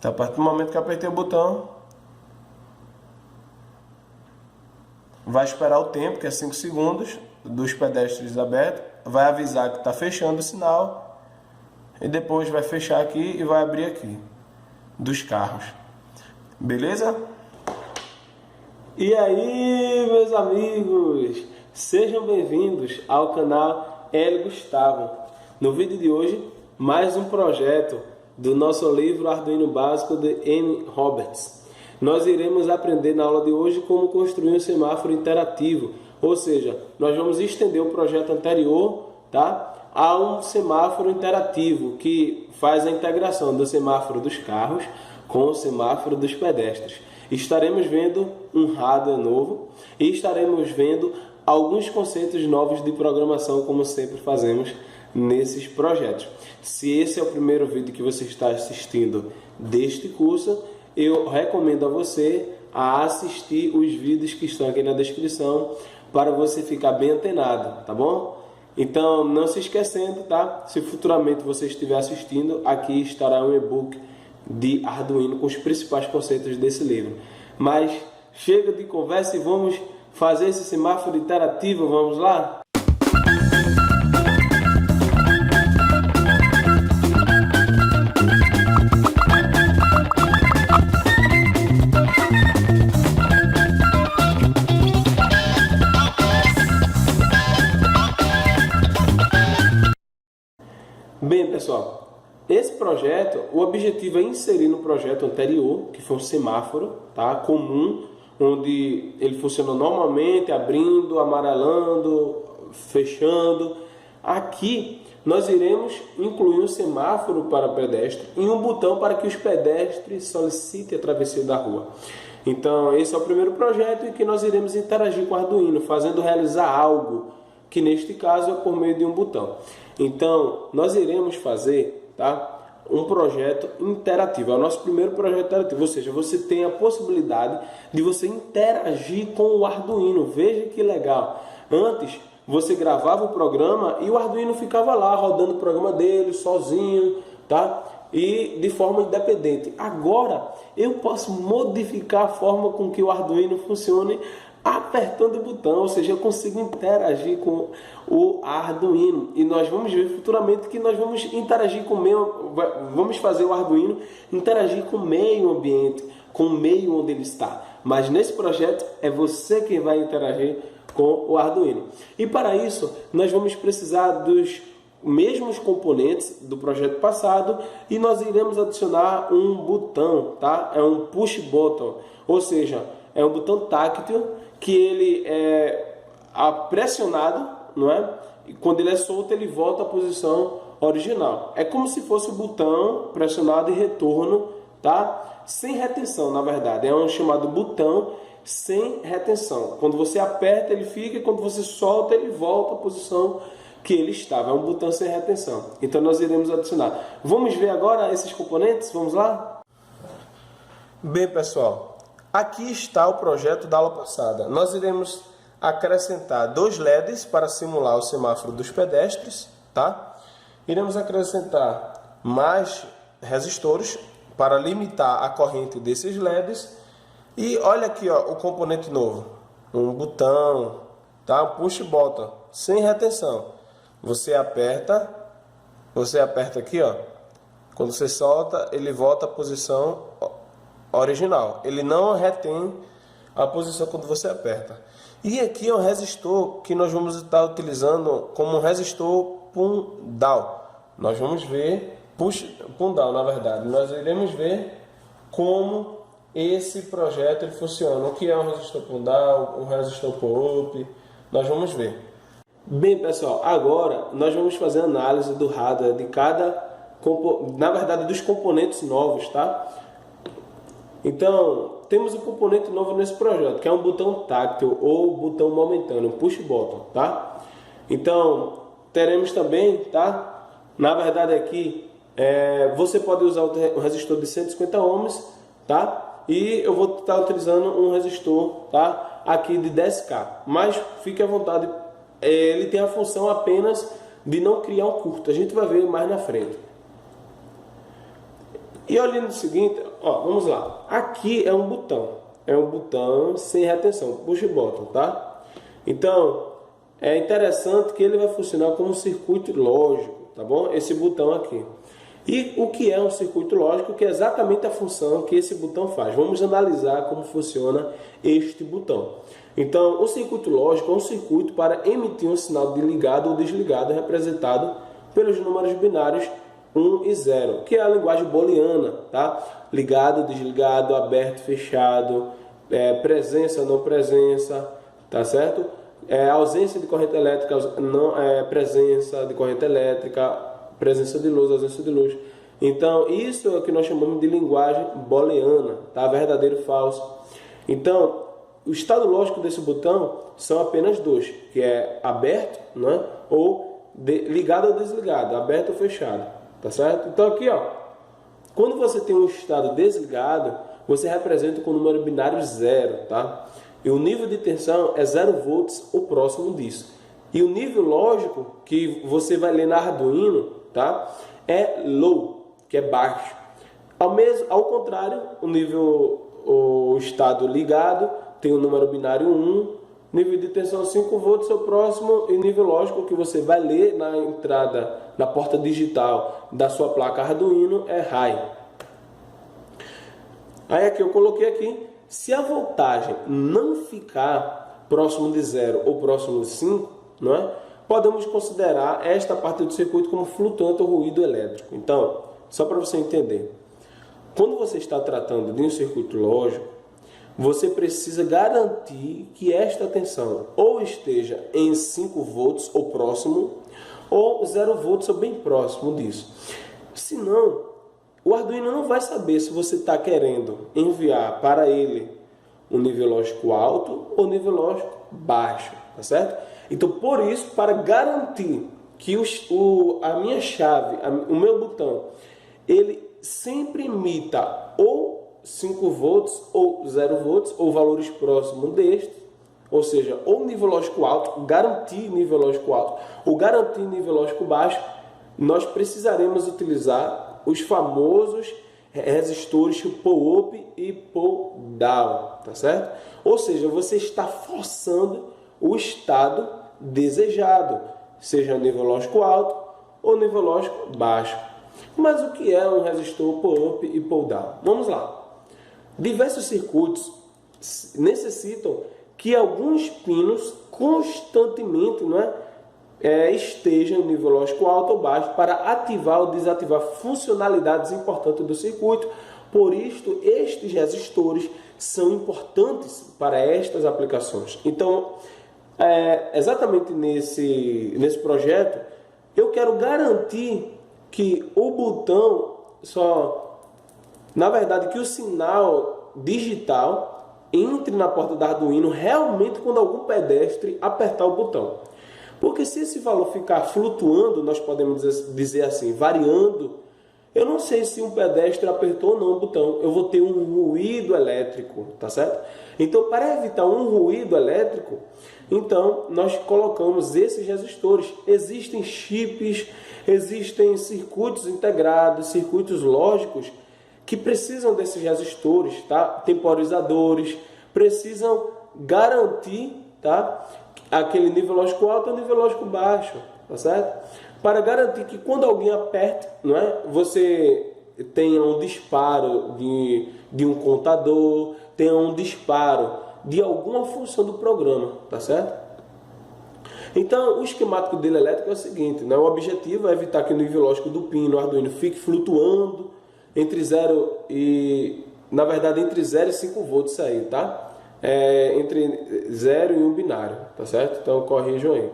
Então, a partir do momento que eu apertei o botão, vai esperar o tempo, que é 5 segundos, dos pedestres abertos, vai avisar que está fechando o sinal, e depois vai fechar aqui e vai abrir aqui, dos carros. Beleza? E aí, meus amigos, sejam bem-vindos ao canal Hélio Gustavo. No vídeo de hoje, mais um projeto do nosso livro Arduino Básico de M. Roberts. Nós iremos aprender na aula de hoje como construir um semáforo interativo, ou seja, nós vamos estender o projeto anterior, tá, a um semáforo interativo que faz a integração do semáforo dos carros com o semáforo dos pedestres. Estaremos vendo um hardware novo e estaremos vendo alguns conceitos novos de programação, como sempre fazemos nesses projetos. Se esse é o primeiro vídeo que você está assistindo deste curso, eu recomendo a você a assistir os vídeos que estão aqui na descrição para você ficar bem antenado, tá bom? Então, não se esquecendo, tá? Se futuramente você estiver assistindo, aqui estará um e-book de Arduino com os principais conceitos desse livro. Mas chega de conversa e vamos fazer esse semáforo interativo, vamos lá? Bem, pessoal, esse projeto, o objetivo é inserir no projeto anterior, que foi um semáforo, tá, comum, onde ele funciona normalmente, abrindo, amarelando, fechando. Aqui nós iremos incluir um semáforo para pedestre e um botão para que os pedestres solicitem a travessia da rua. Então, esse é o primeiro projeto em que nós iremos interagir com o Arduino, fazendo realizar algo, que neste caso é por meio de um botão. Então, nós iremos fazer, tá, um projeto interativo. É o nosso primeiro projeto interativo, ou seja, você tem a possibilidade de você interagir com o Arduino. Veja que legal. Antes, você gravava o programa e o Arduino ficava lá, rodando o programa dele, sozinho, tá? E de forma independente. Agora, eu posso modificar a forma com que o Arduino funcione apertando o botão, ou seja, eu consigo interagir com o Arduino. E nós vamos ver futuramente que nós vamos interagir com o meio, vamos fazer o Arduino interagir com o meio ambiente, com o meio onde ele está. Mas nesse projeto é você quem vai interagir com o Arduino. E para isso, nós vamos precisar dos mesmos componentes do projeto passado e nós iremos adicionar um botão, tá? É um push button, ou seja, é um botão táctil que ele é pressionado, não é? E quando ele é solto, ele volta à posição original. É como se fosse o botão pressionado e retorno, tá? Sem retenção, na verdade. É um chamado botão sem retenção. Quando você aperta, ele fica, e quando você solta, ele volta à posição que ele estava. É um botão sem retenção. Então nós iremos adicionar. Vamos ver agora esses componentes? Vamos lá? Bem, pessoal, aqui está o projeto da aula passada. Nós iremos acrescentar 2 LEDs para simular o semáforo dos pedestres, tá? Iremos acrescentar mais resistores para limitar a corrente desses LEDs. E olha aqui, ó, o componente novo. Um botão, tá? Um push button, sem retenção. Você aperta aqui, ó. Quando você solta, ele volta à posição original. Ele não retém a posição quando você aperta. E aqui é um resistor que nós vamos estar utilizando como um resistor PUN-DOWN. Nós vamos ver, PUN-DOWN, na verdade. Nós iremos ver como esse projeto ele funciona. O que é um resistor PUN-DOWN, um resistor PUN-UP. Nós vamos ver. Bem, pessoal, agora nós vamos fazer a análise do hardware de na verdade, dos componentes novos, tá? Então, temos um componente novo nesse projeto, que é um botão táctil ou botão momentâneo, um push button, tá? Então, teremos também, tá? Na verdade, aqui, você pode usar um resistor de 150 ohms, tá? E eu vou estar utilizando um resistor, tá? Aqui de 10K, mas fique à vontade. Ele tem a função apenas de não criar um curto. A gente vai ver mais na frente. E olhando o seguinte, ó, vamos lá. Aqui é um botão sem retenção, push button, tá? Então, é interessante que ele vai funcionar como um circuito lógico, tá bom? Esse botão aqui. E o que é um circuito lógico? Que é exatamente a função que esse botão faz. Vamos analisar como funciona este botão. Então, o circuito lógico é um circuito para emitir um sinal de ligado ou desligado representado pelos números binários 1 e 0, que é a linguagem booleana, tá? Ligado, desligado, aberto, fechado, presença, não presença, tá certo? Ausência de corrente elétrica, não, presença de corrente elétrica, presença de luz, ausência de luz. Então, isso é o que nós chamamos de linguagem booleana, tá? Verdadeiro e falso. Então, o estado lógico desse botão são apenas dois, que é aberto, né? Ou ligado ou desligado, aberto ou fechado, tá certo? Então, aqui, ó, quando você tem um estado desligado, você representa com o número binário 0, tá? E o nível de tensão é 0 volts ou próximo disso. E o nível lógico que você vai ler na Arduino, tá? É low, que é baixo. Ao contrário, o estado ligado tem o número binário 1, nível de tensão 5 volts é o próximo, e nível lógico que você vai ler na entrada, na porta digital da sua placa Arduino é high. Aí aqui eu coloquei aqui, se a voltagem não ficar próximo de 0 ou próximo de 5, não é? Podemos considerar esta parte do circuito como flutuante ou ruído elétrico. Então, só para você entender, quando você está tratando de um circuito lógico, você precisa garantir que esta tensão ou esteja em 5 volts ou próximo, ou 0 volts ou bem próximo disso. Senão, o Arduino não vai saber se você está querendo enviar para ele um nível lógico alto ou nível lógico baixo, tá certo? Então, por isso, para garantir que a minha chave, o meu botão, ele sempre imita ou 5 volts ou 0 volts, ou valores próximos deste, ou seja, ou nível lógico alto, garantir nível lógico alto, ou garantir nível lógico baixo, nós precisaremos utilizar os famosos resistores pull-up e pull-down, tá certo? Ou seja, você está forçando o estado desejado, seja nível lógico alto ou nível lógico baixo. Mas o que é um resistor pull-up e pull-down? Vamos lá. Diversos circuitos necessitam que alguns pinos constantemente, não é, estejam em nível lógico alto ou baixo para ativar ou desativar funcionalidades importantes do circuito. Por isto, estes resistores são importantes para estas aplicações. Então, exatamente nesse projeto, eu quero garantir que o botão na verdade, que o sinal digital entre na porta da Arduino realmente quando algum pedestre apertar o botão. Porque se esse valor ficar flutuando, nós podemos dizer assim, variando, eu não sei se um pedestre apertou ou não o botão. Eu vou ter um ruído elétrico, tá certo? Então, para evitar um ruído elétrico, então nós colocamos esses resistores. Existem chips, existem circuitos integrados, circuitos lógicos que precisam desses resistores, tá? Temporizadores, precisam garantir, tá? Aquele nível lógico alto ou nível lógico baixo, tá certo? Para garantir que quando alguém aperte, não é? Você tenha um disparo de um contador, tenha um disparo de alguma função do programa, tá certo? Então, o esquemático dele elétrico é o seguinte, né? O objetivo é evitar que o nível lógico do pino Arduino fique flutuando entre 0 e 5 volts aí, tá? Entre 0 e 1 binário, tá certo? Então, corrijam aí.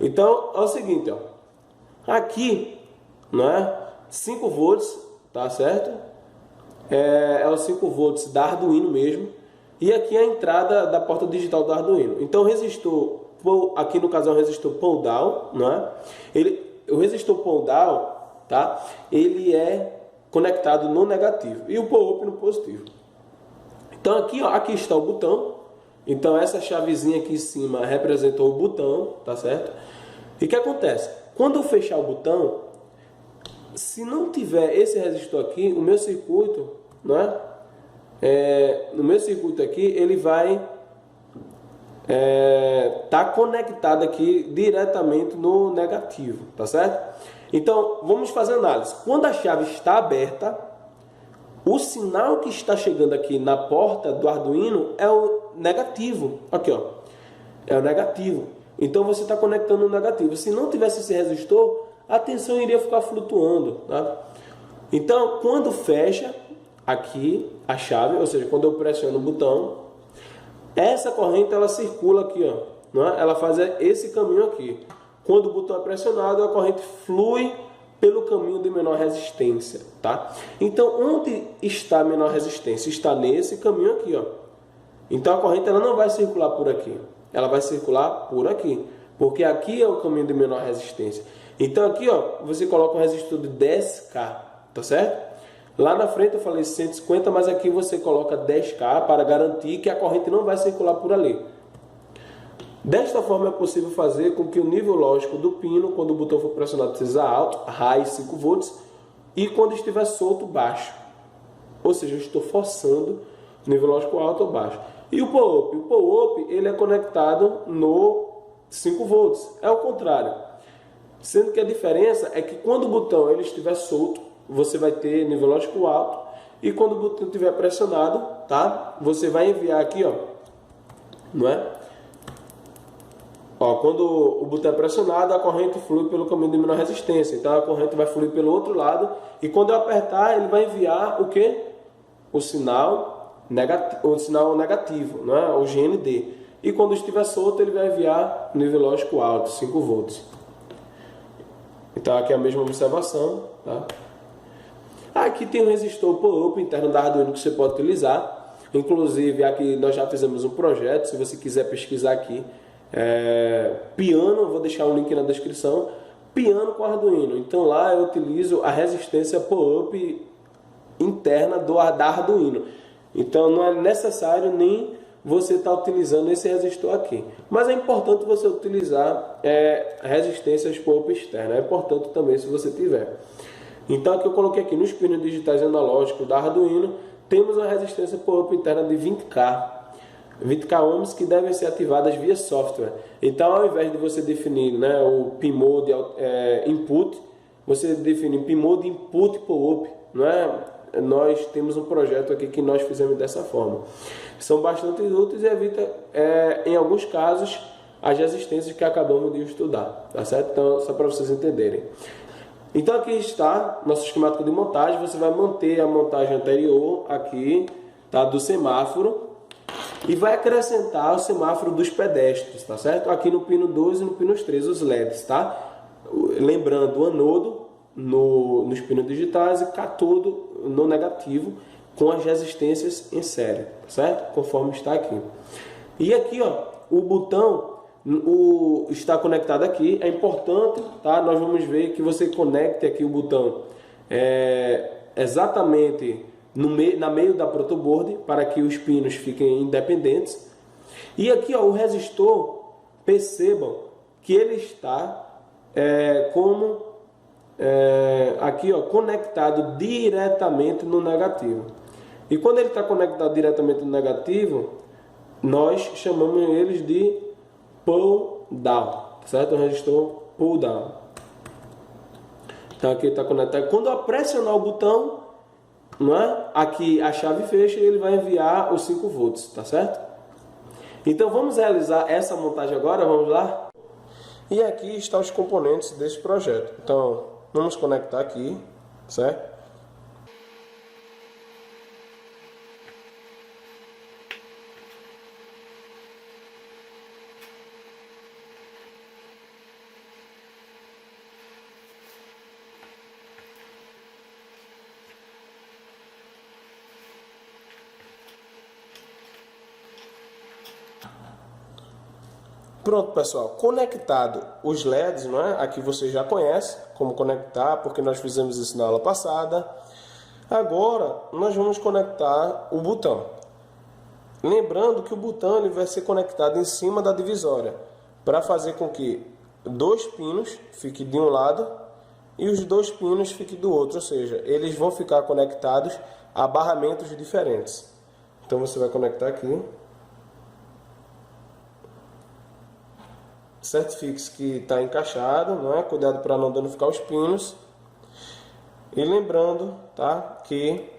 Então, é o seguinte, ó. Aqui, não é? 5 volts, tá certo? É os 5 volts da Arduino mesmo. E aqui é a entrada da porta digital do Arduino. Então, o resistor, aqui no caso é um resistor pull down, não é? O resistor pull down, tá? Ele é conectado no negativo e o pull up no positivo. Então, aqui, ó, aqui está o botão. Então, essa chavezinha aqui em cima representou o botão, tá certo? E o que acontece? Quando eu fechar o botão, Se não tiver esse resistor aqui, o meu circuito, né? No meu circuito aqui, ele vai tá conectado aqui diretamente no negativo, tá certo? Então, vamos fazer análise. Quando a chave está aberta, o sinal que está chegando aqui na porta do Arduino é o negativo. Aqui, ó. É o negativo. Então, você está conectando o negativo. Se não tivesse esse resistor, a tensão iria ficar flutuando, tá? Então, quando fecha aqui a chave, ou seja, quando eu pressiono o botão, essa corrente ela circula aqui, ó, não é? Ela faz esse caminho aqui. Quando o botão é pressionado, a corrente flui pelo caminho de menor resistência, tá? Então, onde está a menor resistência? Está nesse caminho aqui, ó. Então, a corrente ela não vai circular por aqui. Ela vai circular por aqui, porque aqui é o caminho de menor resistência. Então, aqui, ó, você coloca um resistor de 10K, tá certo? Lá na frente eu falei 150, mas aqui você coloca 10K para garantir que a corrente não vai circular por ali. Desta forma é possível fazer com que o nível lógico do pino, quando o botão for pressionado, seja alto, high 5 volts, e quando estiver solto, baixo. Ou seja, eu estou forçando o nível lógico alto ou baixo. E o power-up? O power-up ele é conectado no 5 volts. É o contrário. Sendo que a diferença é que quando o botão ele estiver solto, você vai ter nível lógico alto, e quando o botão estiver pressionado, tá? Você vai enviar aqui, ó, não é? Ó, quando o botão é pressionado, a corrente flui pelo caminho de menor resistência. Então a corrente vai fluir pelo outro lado, e quando eu apertar, ele vai enviar o quê? O sinal negativo, não é? O GND. E quando estiver solto, ele vai enviar nível lógico alto, 5 volts. Então aqui é a mesma observação, tá? Aqui tem um resistor power-up interno da Arduino que você pode utilizar. Inclusive, aqui nós já fizemos um projeto, se você quiser pesquisar aqui. Piano, vou deixar o link na descrição. Piano com Arduino. Então lá eu utilizo a resistência power-up interna da Arduino. Então não é necessário nem você estar utilizando esse resistor aqui. Mas é importante você utilizar resistências power-up externa. É importante também se você tiver. Então aqui eu coloquei aqui nos pinos digitais analógicos da Arduino, temos uma resistência power-up interna de 20K ohms que devem ser ativadas via software. Então ao invés de você definir, né, o pin mode input, você define pin mode input power-up, não é? Nós temos um projeto aqui que nós fizemos dessa forma. São bastante úteis e evita, em alguns casos, as resistências que acabamos de estudar, tá certo? Então, só para vocês entenderem. Então aqui está nosso esquemático de montagem. Você vai manter a montagem anterior aqui, tá, do semáforo, e vai acrescentar o semáforo dos pedestres, tá certo? Aqui no pino 2 e no pino 3, os LEDs, tá? Lembrando, o anodo nos pinos digitais e catodo no negativo, com as resistências em série, tá certo? Conforme está aqui. E aqui, ó, o botão está conectado aqui. É importante, tá? Nós vamos ver que você conecte aqui o botão exatamente na meio da protoboard, para que os pinos fiquem independentes. E aqui, ó, o resistor, percebam que ele está aqui, ó, conectado diretamente no negativo. E quando ele está conectado diretamente no negativo, nós chamamos eles de pull down, certo? O resistor pull down. Então aqui está conectado. Quando eu pressionar o botão, não é? Aqui a chave fecha e ele vai enviar os 5 volts, tá certo? Então vamos realizar essa montagem agora, vamos lá? E aqui estão os componentes desse projeto. Então vamos conectar aqui, certo? Pronto, pessoal, conectado os LEDs, não é? Aqui você já conhece como conectar, porque nós fizemos isso na aula passada. Agora, nós vamos conectar o botão. Lembrando que o botão ele vai ser conectado em cima da divisória, para fazer com que 2 pinos fiquem de um lado e os dois pinos fiquem do outro, ou seja, eles vão ficar conectados a barramentos diferentes. Então você vai conectar aqui. Certifique-se que está encaixado, não é? Cuidado para não danificar os pinos. E lembrando, tá, que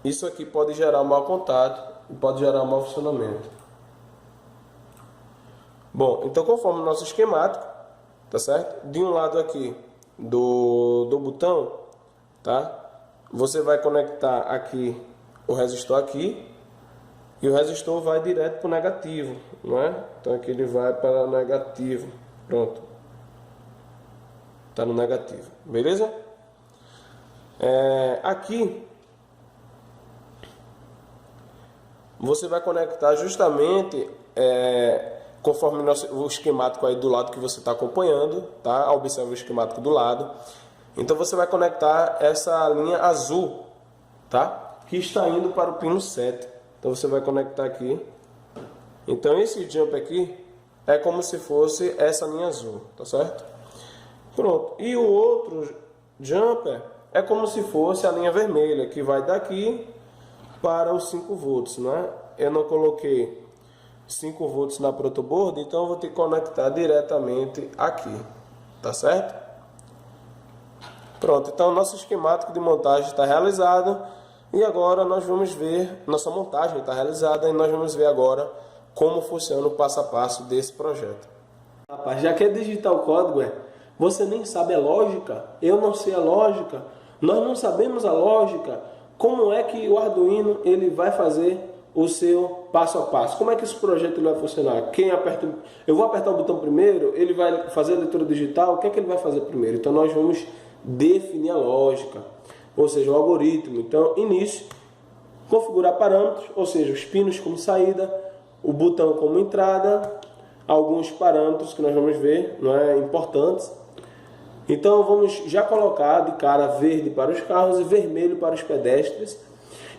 isso aqui pode gerar um mau contato e pode gerar um mau funcionamento. Bom, então conforme o nosso esquemático, tá certo? De um lado aqui do botão, tá? Você vai conectar aqui o resistor aqui e o resistor vai direto para o negativo, não é? Então aqui ele vai para o negativo, pronto. Tá no negativo, beleza? Aqui você vai conectar justamente conforme o esquemático aí do lado que você está acompanhando, tá? Observe o esquemático do lado. Então você vai conectar essa linha azul, tá? Que está indo para o pino 7. Então você vai conectar aqui. Então esse jump aqui é como se fosse essa linha azul, tá certo? Pronto. E o outro jumper é como se fosse a linha vermelha, que vai daqui para os 5 volts, né? Eu não coloquei 5 volts na protoboard, então eu vou ter que conectar diretamente aqui, tá certo? Pronto, então nosso esquemático de montagem está realizado e agora nós vamos ver, nossa montagem está realizada e nós vamos ver agora como funciona o passo a passo desse projeto. Rapaz, já quer digitar o código, você nem sabe a lógica, eu não sei a lógica, nós não sabemos a lógica, como é que o Arduino ele vai fazer o seu passo a passo? Como é que esse projeto ele vai funcionar? Eu vou apertar o botão primeiro, ele vai fazer a leitura digital, o que é que ele vai fazer primeiro? Então nós vamos definir a lógica, ou seja, o algoritmo. Então, início, configurar parâmetros, ou seja, os pinos como saída, o botão como entrada, alguns parâmetros que nós vamos ver, não é, importantes. Então vamos já colocar de cara verde para os carros e vermelho para os pedestres.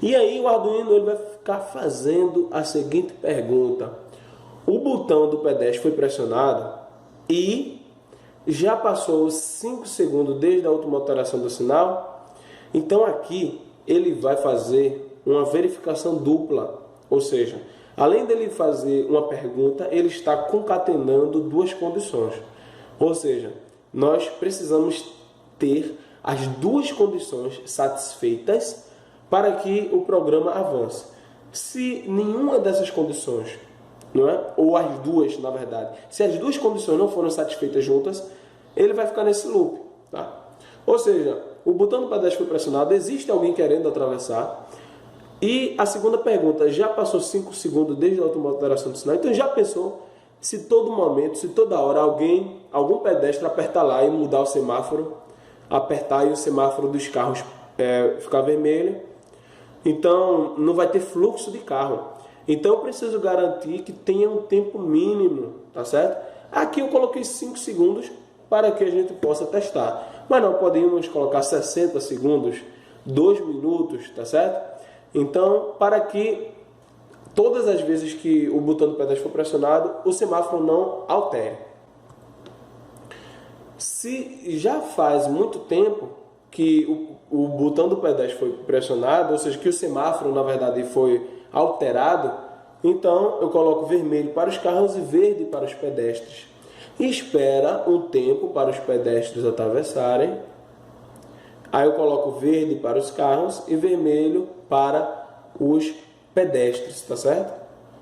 E aí o Arduino ele vai ficar fazendo a seguinte pergunta: o botão do pedestre foi pressionado e já passou 5 segundos desde a última alteração do sinal? Então aqui ele vai fazer uma verificação dupla, ou seja, além dele fazer uma pergunta, ele está concatenando duas condições. Ou seja, nós precisamos ter as duas condições satisfeitas para que o programa avance. Se nenhuma dessas condições, não é? Ou as duas, na verdade, se as duas condições não foram satisfeitas juntas, ele vai ficar nesse loop, tá? Ou seja, o botão do pedestre foi pressionado, existe alguém querendo atravessar. E a segunda pergunta, já passou 5 segundos desde a última alteração do sinal? Então já pensou se todo momento, se toda hora algum pedestre apertar lá e mudar o semáforo, apertar e o semáforo dos carros ficar vermelho, então não vai ter fluxo de carro. Então eu preciso garantir que tenha um tempo mínimo, tá certo? Aqui eu coloquei 5 segundos para que a gente possa testar, mas não podemos colocar 60 segundos, 2 minutos, tá certo? Então, para que todas as vezes que o botão do pedestre for pressionado, o semáforo não altere. Se já faz muito tempo que o botão do pedestre foi pressionado, ou seja, que o semáforo na verdade foi alterado, então eu coloco vermelho para os carros e verde para os pedestres. E espera um tempo para os pedestres atravessarem. Aí eu coloco verde para os carros e vermelho para os pedestres, tá certo?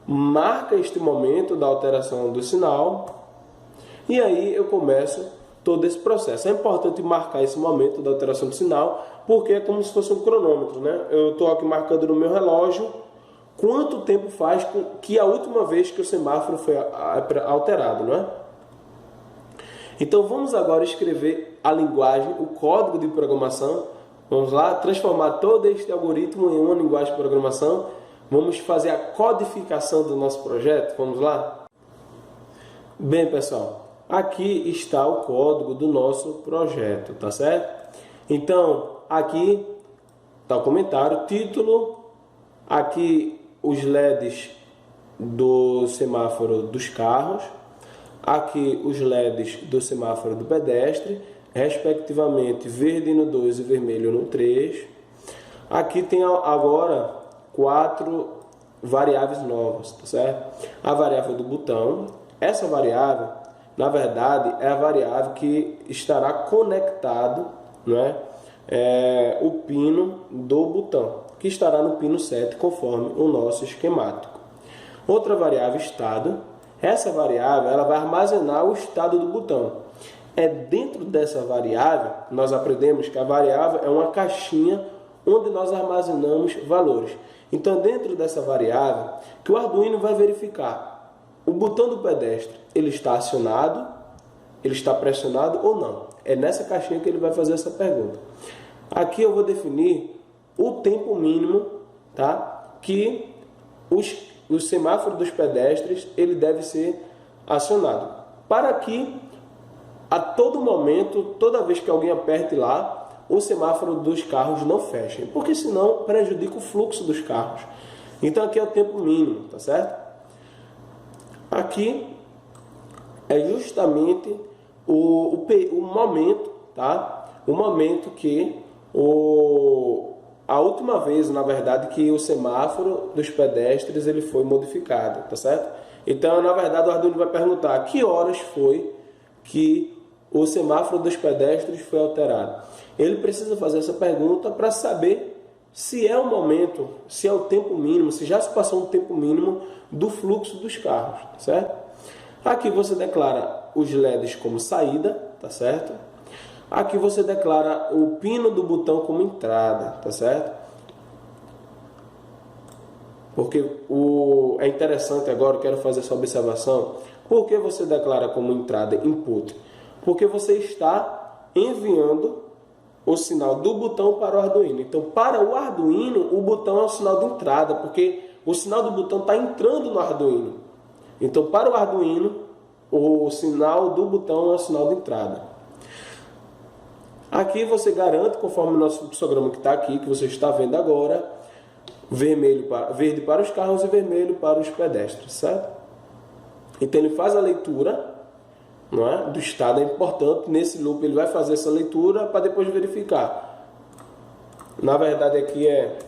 Marca este momento da alteração do sinal e aí eu começo todo esse processo. É importante marcar esse momento da alteração do sinal porque é como se fosse um cronômetro, né? Eu estou aqui marcando no meu relógio quanto tempo faz que a última vez que o semáforo foi alterado, não é? Então vamos agora escrever a linguagem, o código de programação. Vamos lá, transformar todo este algoritmo em uma linguagem de programação. Vamos fazer a codificação do nosso projeto. Vamos lá? Bem, pessoal, aqui está o código do nosso projeto, tá certo? Então, aqui está o comentário, título, aqui os LEDs do semáforo dos carros. Aqui os LEDs do semáforo do pedestre, respectivamente verde no 2 e vermelho no 3. Aqui tem agora 4 variáveis novas, tá certo? A variável do botão. Essa variável, na verdade, é a variável que estará conectado, né, o pino do botão, que estará no pino 7, conforme o nosso esquemático. Outra variável, estado. Essa variável ela vai armazenar o estado do botão. Dentro dessa variável, nós aprendemos que a variável é uma caixinha onde nós armazenamos valores. Então, dentro dessa variável, que o Arduino vai verificar o botão do pedestre, ele está acionado, ele está pressionado ou não. É nessa caixinha que ele vai fazer essa pergunta. Aqui eu vou definir o tempo mínimo, tá? Que o semáforo dos pedestres ele deve ser acionado. Para que a todo momento, toda vez que alguém aperte lá, o semáforo dos carros não feche, porque senão prejudica o fluxo dos carros. Então aqui é o tempo mínimo, tá certo? Aqui é justamente o momento, tá? O momento que a última vez, na verdade, que o semáforo dos pedestres ele foi modificado, tá certo? Então, na verdade, o Arduino vai perguntar que horas foi que o semáforo dos pedestres foi alterado. Ele precisa fazer essa pergunta para saber se é o momento, se é o tempo mínimo, se já se passou um tempo mínimo do fluxo dos carros, tá certo? Aqui você declara os LEDs como saída, tá certo? Aqui você declara o pino do botão como entrada, tá certo? Porque é interessante agora, eu quero fazer essa observação. Por que você declara como entrada input? Porque você está enviando o sinal do botão para o Arduino. Então, para o Arduino, o botão é o sinal de entrada, porque o sinal do botão está entrando no Arduino. Então, para o Arduino, o sinal do botão é o sinal de entrada. Aqui você garante, conforme o nosso fluxograma que está aqui, que você está vendo agora, verde para os carros e vermelho para os pedestres, certo? Então ele faz a leitura, não é, do estado. É importante, nesse loop ele vai fazer essa leitura para depois verificar. Na verdade aqui é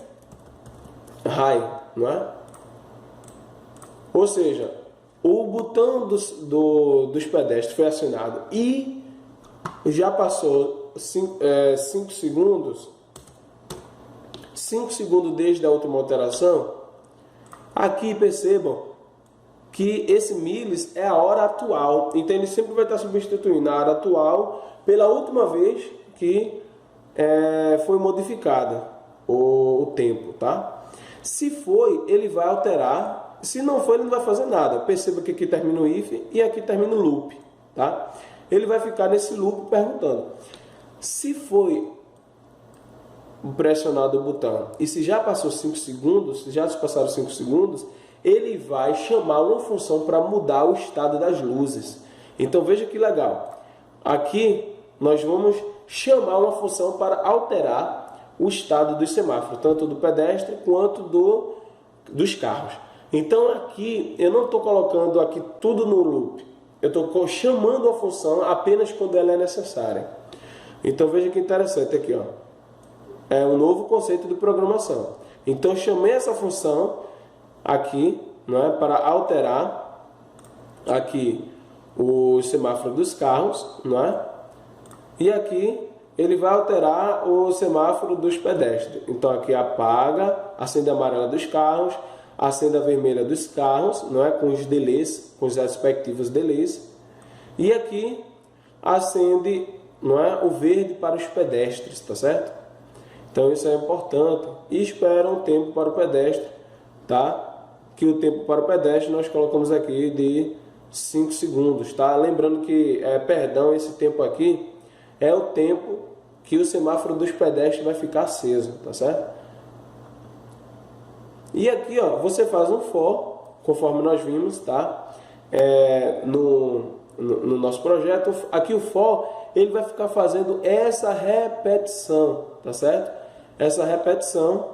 high, não é? Ou seja, o botão dos pedestres foi acionado e já passou 5 segundos, 5 segundos desde a última alteração. Aqui percebam que esse milis é a hora atual, então ele sempre vai estar substituindo a hora atual pela última vez que foi modificada o tempo, tá? Se foi, ele vai alterar. Se não for, ele não vai fazer nada. Perceba que aqui termina o if e aqui termina o loop, tá? Ele vai ficar nesse loop perguntando. Se foi pressionado o botão e se já passou 5 segundos, se já se passaram 5 segundos, ele vai chamar uma função para mudar o estado das luzes. Então veja que legal. Aqui nós vamos chamar uma função para alterar o estado dos semáforos, tanto do pedestre quanto dos carros. Então aqui eu não estou colocando aqui tudo no loop. Eu estou chamando a função apenas quando ela é necessária. Então veja que interessante aqui, ó. É um novo conceito de programação. Então eu chamei essa função aqui, não é, para alterar aqui o semáforo dos carros, não é? E aqui ele vai alterar o semáforo dos pedestres. Então aqui apaga, acende a amarela dos carros, acende a vermelha dos carros, não é, com os delays, com os respectivos delays. E aqui acende, não é, o verde para os pedestres, tá certo? Então isso é importante. E espera um tempo para o pedestre, tá? Que o tempo para o pedestre nós colocamos aqui de 5 segundos, tá? Lembrando que, esse tempo aqui é o tempo que o semáforo dos pedestres vai ficar aceso, tá certo? E aqui, ó, você faz um for, conforme nós vimos, tá? No nosso projeto, aqui o for, ele vai ficar fazendo essa repetição, tá certo? Essa repetição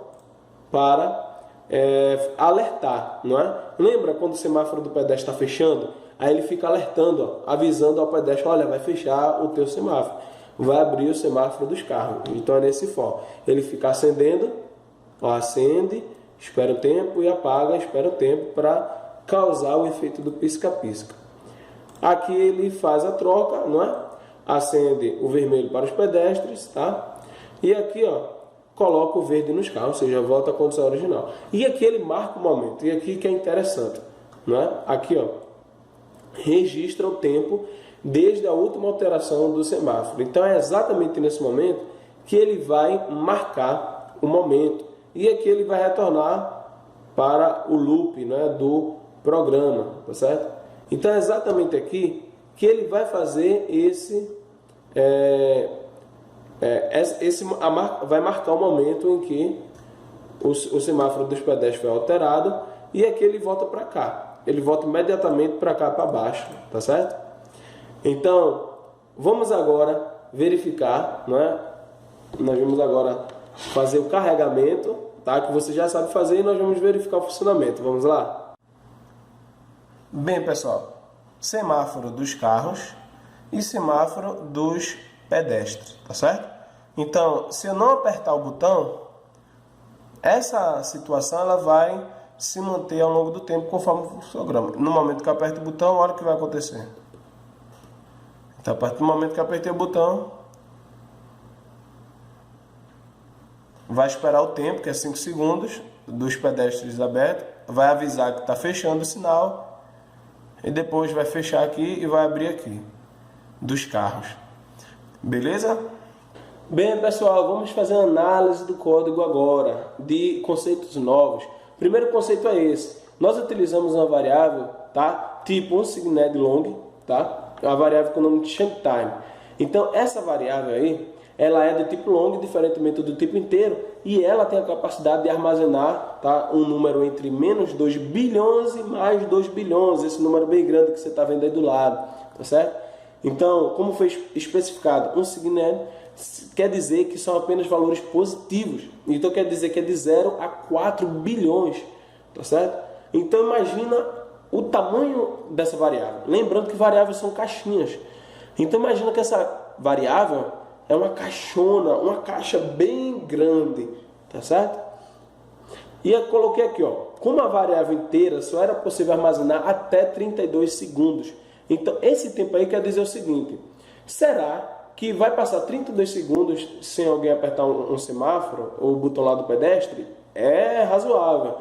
para alertar, não é? Lembra quando o semáforo do pedestre está fechando? Aí ele fica alertando, ó, avisando ao pedestre, olha, vai fechar o teu semáforo, vai abrir o semáforo dos carros. Então é nesse foco. Ele fica acendendo, ó, acende, espera o tempo e apaga, espera o tempo para causar o efeito do pisca-pisca. Aqui ele faz a troca, não é? Acende o vermelho para os pedestres, tá? E aqui, ó, coloca o verde nos carros, ou seja, volta à condição original. E aqui ele marca o momento, e aqui que é interessante, não é? Aqui, ó, registra o tempo desde a última alteração do semáforo. Então é exatamente nesse momento que ele vai marcar o momento. E aqui ele vai retornar para o loop, né, do programa, tá certo? Então é exatamente aqui que ele vai fazer vai marcar o momento em que o semáforo dos pedestres foi alterado, e aqui ele volta para cá. Ele volta imediatamente para cá, para baixo, tá certo? Então, vamos agora verificar, não é? Nós vamos agora fazer o carregamento, tá? Que você já sabe fazer, e nós vamos verificar o funcionamento. Vamos lá? Bem, pessoal, semáforo dos carros e semáforo dos pedestres, tá certo? Então, se eu não apertar o botão, essa situação ela vai se manter ao longo do tempo conforme o fluxograma. No momento que eu aperto o botão, olha o que vai acontecer. Então, a partir do momento que eu apertei o botão, vai esperar o tempo, que é 5 segundos, dos pedestres abertos, vai avisar que está fechando o sinal, e depois vai fechar aqui e vai abrir aqui, dos carros. Beleza? Bem, pessoal, vamos fazer uma análise do código agora, de conceitos novos. O primeiro conceito é esse. Nós utilizamos uma variável, tá? Tipo unsigned long, tá? Uma variável com o nome de chunk time. Então, essa variável aí, ela é do tipo long, diferentemente do tipo inteiro, e ela tem a capacidade de armazenar, tá, um número entre menos 2 bilhões e mais 2 bilhões, esse número bem grande que você está vendo aí do lado, tá certo? Então, como foi especificado, unsigned quer dizer que são apenas valores positivos, então quer dizer que é de 0 a 4 bilhões, tá certo? Então, imagina o tamanho dessa variável, lembrando que variáveis são caixinhas, então imagina que essa variável é uma caixona, uma caixa bem grande, tá certo? E eu coloquei aqui, ó, como a variável inteira só era possível armazenar até 32 segundos. Então, esse tempo aí quer dizer o seguinte: será que vai passar 32 segundos sem alguém apertar um semáforo ou o botão lá do pedestre? É razoável.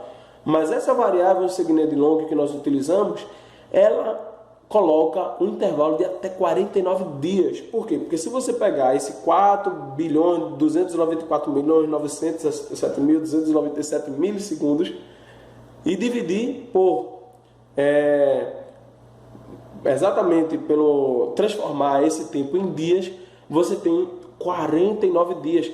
Mas essa variável unsigned long que nós utilizamos, ela coloca um intervalo de até 49 dias. Por quê? Porque se você pegar esse 4 bilhões, 294 milhões, 907.297 milissegundos e dividir por exatamente pelo transformar esse tempo em dias, você tem 49 dias.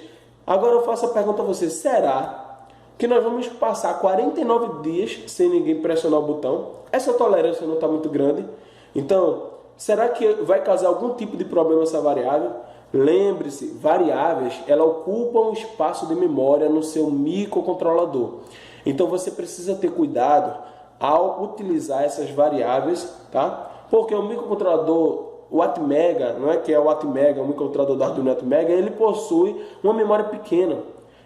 Agora eu faço a pergunta a você: será que nós vamos passar 49 dias sem ninguém pressionar o botão? Essa tolerância não está muito grande. Então, será que vai causar algum tipo de problema essa variável? Lembre-se, variáveis, ela ocupam espaço de memória no seu microcontrolador. Então, você precisa ter cuidado ao utilizar essas variáveis, tá? Porque o microcontrolador, o Atmega, não é que é o Atmega, o microcontrolador do Arduino Atmega, ele possui uma memória pequena.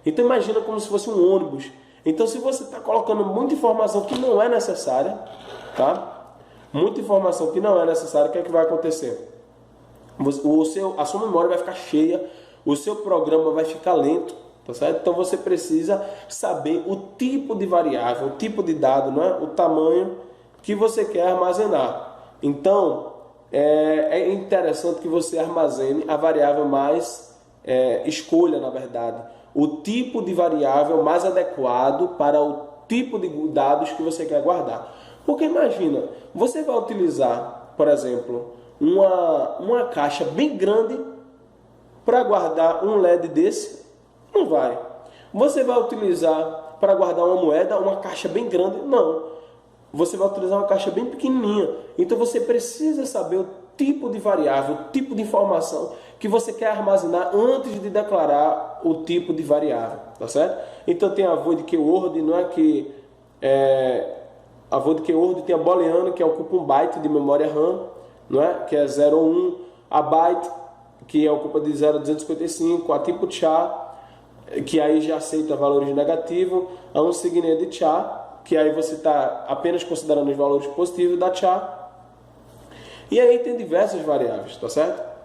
Então, imagina como se fosse um ônibus. Então, se você está colocando muita informação que não é necessária, tá? Muita informação que não é necessária, o que é que vai acontecer? A sua memória vai ficar cheia, o seu programa vai ficar lento, tá certo? Então você precisa saber o tipo de variável, o tipo de dado, não é? O tamanho que você quer armazenar. Então é interessante que você armazene a variável mais, escolha na verdade, o tipo de variável mais adequado para o tipo de dados que você quer guardar. Porque imagina, você vai utilizar, por exemplo, uma caixa bem grande para guardar um LED desse? Não vai. Você vai utilizar para guardar uma moeda uma caixa bem grande? Não. Você vai utilizar uma caixa bem pequenininha. Então você precisa saber o tipo de variável, o tipo de informação que você quer armazenar antes de declarar o tipo de variável, tá certo? Então tem a void keyword, não é que a word keyword, tem a booleano, que ocupa 1 byte de memória RAM, não é? Que é 0 ou 1, a byte, que ocupa de 0 a 255, a tipo char, que aí já aceita valores negativos, a unsigned char, que aí você está apenas considerando os valores positivos da char. E aí tem diversas variáveis, tá certo?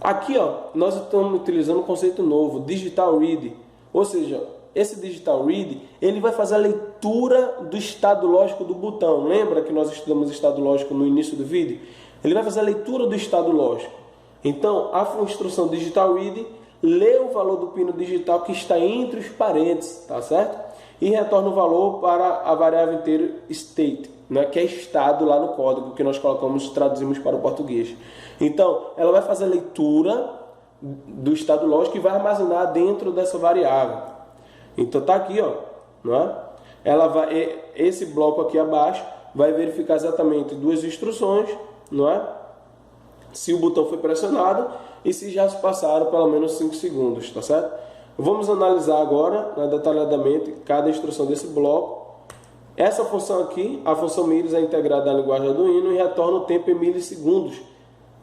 Aqui, ó, nós estamos utilizando um conceito novo, digital read, ou seja, esse digital read, ele vai fazer a leitura do estado lógico do botão. Lembra que nós estudamos estado lógico no início do vídeo? Ele vai fazer a leitura do estado lógico. Então, a instrução digital read lê o valor do pino digital que está entre os parênteses, tá certo? E retorna o valor para a variável inteira state, né, que é estado lá no código que nós colocamos, traduzimos para o português. Então, ela vai fazer a leitura do estado lógico e vai armazenar dentro dessa variável. Então tá aqui, ó, não é? Ela vai, esse bloco aqui abaixo vai verificar exatamente duas instruções, não é? Se o botão foi pressionado e se já se passaram pelo menos 5 segundos, tá certo? Vamos analisar agora, né, detalhadamente cada instrução desse bloco. Essa função aqui, a função milis, é integrada à linguagem Arduino e retorna o tempo em milissegundos.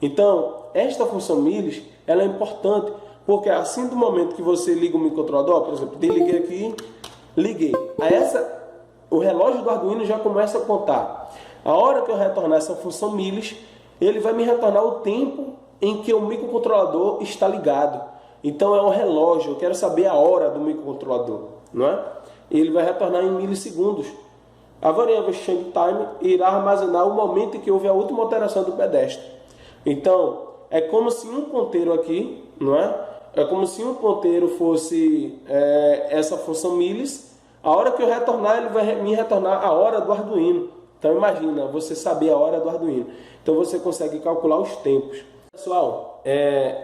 Então, esta função milis, ela é importante, porque assim do momento que você liga o microcontrolador, por exemplo, desliguei aqui, liguei. O relógio do Arduino já começa a contar. A hora que eu retornar essa função milis, ele vai me retornar o tempo em que o microcontrolador está ligado. Então é um relógio, eu quero saber a hora do microcontrolador, não é? Ele vai retornar em milissegundos. A variável change time irá armazenar o momento em que houve a última alteração do pedestre. Então, é como se um ponteiro aqui, não é? É como se um ponteiro fosse essa função milis. A hora que eu retornar, ele vai me retornar a hora do Arduino. Então imagina, você saber a hora do Arduino. Então você consegue calcular os tempos. Pessoal,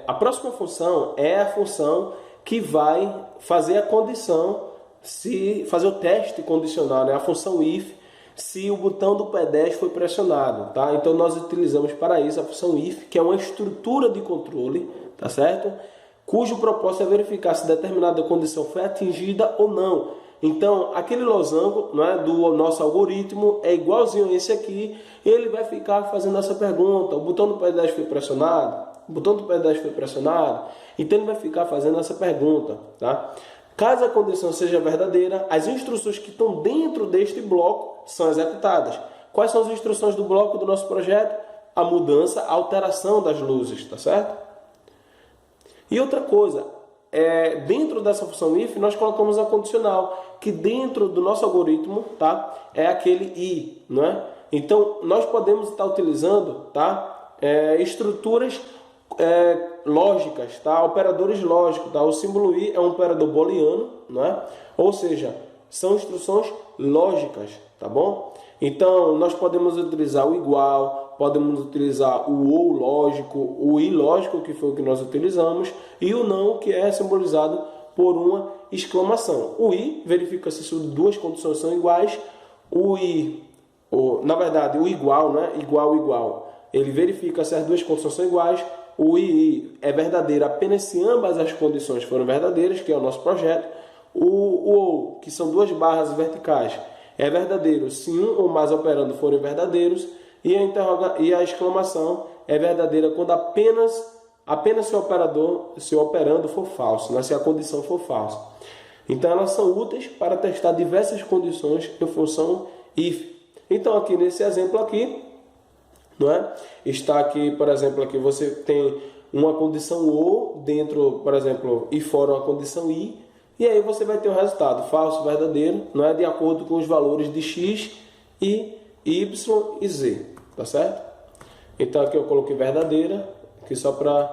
a próxima função é a função que vai fazer a condição, fazer o teste condicional, né? A função if, se o botão do pedestre foi pressionado, tá? Então nós utilizamos para isso a função if, que é uma estrutura de controle, tá certo? Cujo propósito é verificar se determinada condição foi atingida ou não. Então, aquele losango, não é, do nosso algoritmo é igualzinho a esse aqui, e ele vai ficar fazendo essa pergunta: o botão do pedestre foi pressionado? O botão do pedestre foi pressionado? Então, ele vai ficar fazendo essa pergunta, tá? Caso a condição seja verdadeira, as instruções que estão dentro deste bloco são executadas. Quais são as instruções do bloco do nosso projeto? A mudança, a alteração das luzes, tá certo? E outra coisa, dentro dessa função if, nós colocamos a condicional, que dentro do nosso algoritmo, tá, é aquele i, não é? Então, nós podemos estar utilizando, tá, estruturas lógicas, tá, operadores lógicos, tá? O símbolo i é um operador booleano, não é? Ou seja, são instruções lógicas, tá bom? Então, nós podemos utilizar o igual, podemos utilizar o ou lógico, o i lógico, que foi o que nós utilizamos, e o não, que é simbolizado por uma exclamação. O i verifica se duas condições são iguais. Na verdade, o igual, né? Igual, ele verifica se as duas condições são iguais. O i é verdadeiro apenas se ambas as condições foram verdadeiras, que é o nosso projeto. O ou, que são duas barras verticais, é verdadeiro se um ou mais operando forem verdadeiros. E a exclamação é verdadeira quando apenas se o operando for falso, né? Se a condição for falsa. Então elas são úteis para testar diversas condições em função if. Então aqui nesse exemplo aqui, não é? Está aqui, por exemplo, aqui você tem uma condição ou dentro, por exemplo, e fora uma condição i, e aí você vai ter o resultado falso, verdadeiro, não é, de acordo com os valores de x e y e z, tá certo? Então aqui eu coloquei verdadeira, aqui só para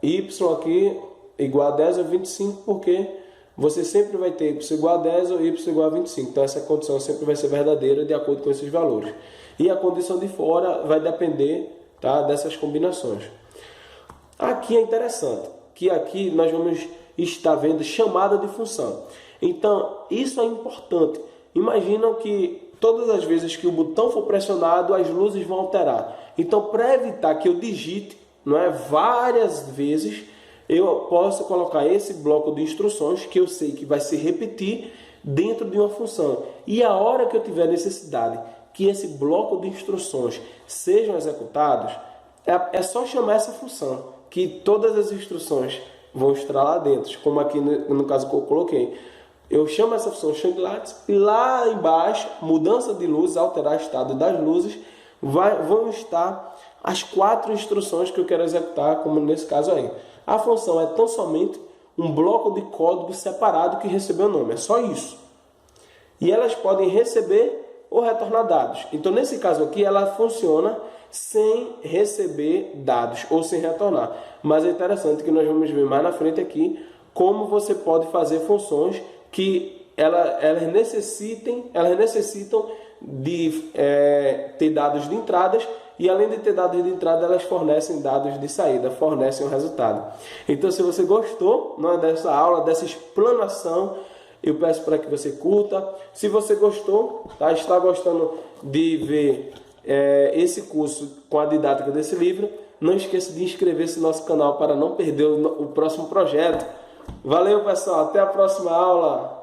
y aqui igual a 10 ou 25, porque você sempre vai ter y igual a 10 ou y igual a 25. Então essa condição sempre vai ser verdadeira de acordo com esses valores. E a condição de fora vai depender, tá, dessas combinações. Aqui é interessante, que aqui nós vamos estar vendo chamada de função. Então isso é importante. Imaginam que todas as vezes que o botão for pressionado, as luzes vão alterar. Então, para evitar que eu digite, não é, várias vezes, eu posso colocar esse bloco de instruções, que eu sei que vai se repetir, dentro de uma função. E a hora que eu tiver necessidade que esse bloco de instruções sejam executados, é só chamar essa função, que todas as instruções vão estar lá dentro, como aqui no caso que eu coloquei. Eu chamo essa função change_lights e lá embaixo, mudança de luz, alterar o estado das luzes, vão estar as 4 instruções que eu quero executar, como nesse caso aí. A função é tão somente um bloco de código separado que recebeu o nome, é só isso. E elas podem receber ou retornar dados. Então, nesse caso aqui, ela funciona sem receber dados ou sem retornar. Mas é interessante que nós vamos ver mais na frente aqui como você pode fazer funções que elas necessitam de ter dados de entradas e, além de ter dados de entrada, elas fornecem dados de saída, fornecem o resultado. Então, se você gostou dessa aula, dessa explanação, eu peço para que você curta. Se você gostou, está gostando de ver esse curso com a didática desse livro, não esqueça de inscrever-se no nosso canal para não perder o próximo projeto. Valeu, pessoal, até a próxima aula!